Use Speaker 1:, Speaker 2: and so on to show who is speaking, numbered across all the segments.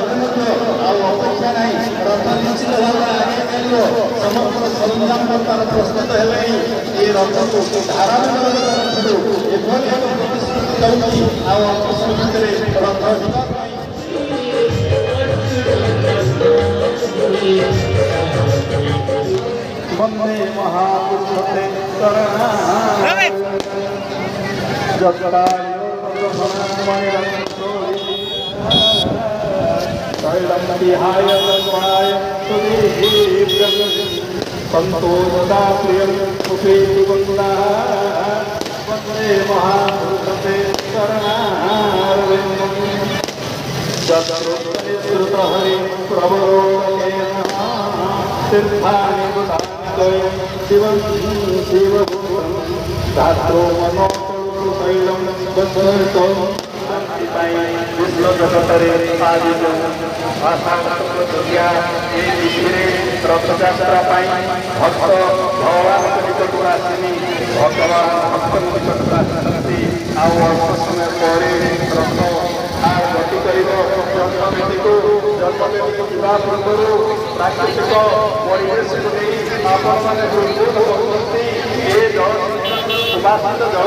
Speaker 1: अपेक्षा ना रथ निश्चित भाव आगे चलो समस्त सरंजाम तार प्रस्तुत है ये रथ को धारण एभली एक प्रतिश्रुति दौर रथ वंदे महापुरुषते संतोषदाप्रियं सुखेति वन्दना वन्दे महापुरुषते शरणारविन्दं श्रुतहरि प्रवरोकेन तीर्थानि बुधानि शिवं शिवभूतं धात्रो मनोशैलं बद्धतो विश्व जगतरे आदित भाषा रथयात्रा भक्त भगवान निकटू आसनी भगवान भक्त निकटू आसती अल्प समय पर रथ गति कर जन्मवेदी को जा पूर्व प्राकृतिक परिवेश को नहीं आपण मैंने उपासित जल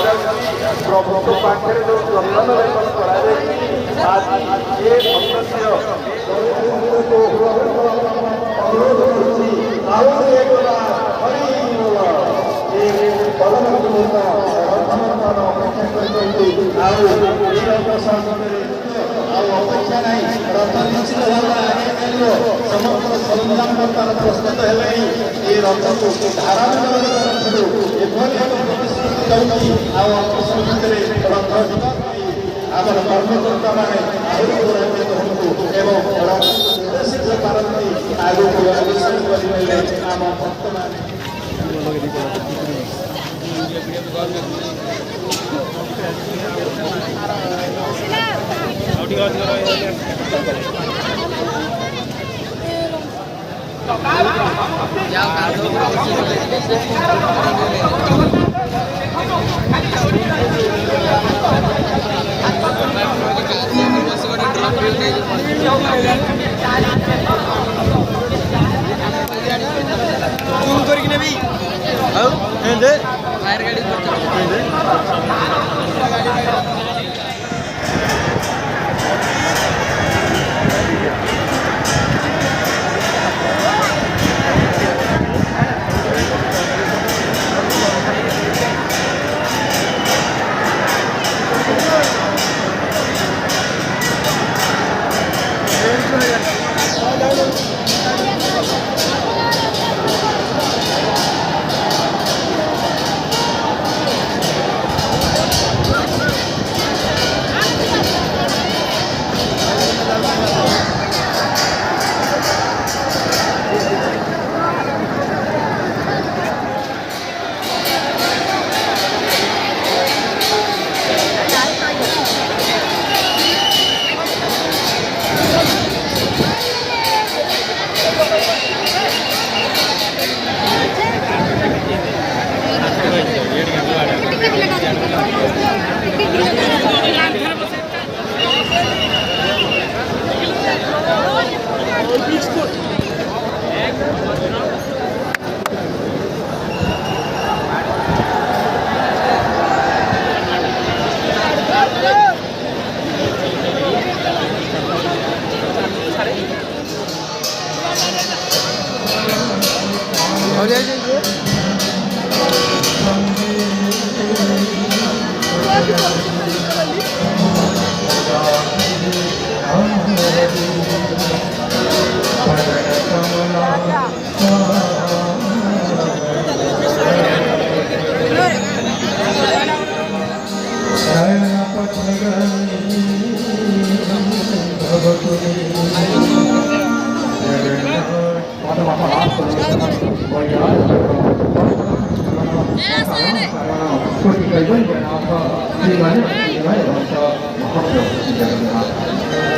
Speaker 1: दर्शन प्रभु पाखे जो चंदन लेपन आज ये अपेक्षा ना रथ निश्चित भाव आगे चलो समस्त सरंजाम तार प्रस्तुत है ये रथ को धारण एभली एक प्रतिश्रुति दौर रथ आमर कर्मकर्ता मैंने आहूत हूँ एवं रथ शीघ्र पारती आगे आविष्कार करेंगे आम भक्त मैंने फायर गाड़ी
Speaker 2: Terima kasih.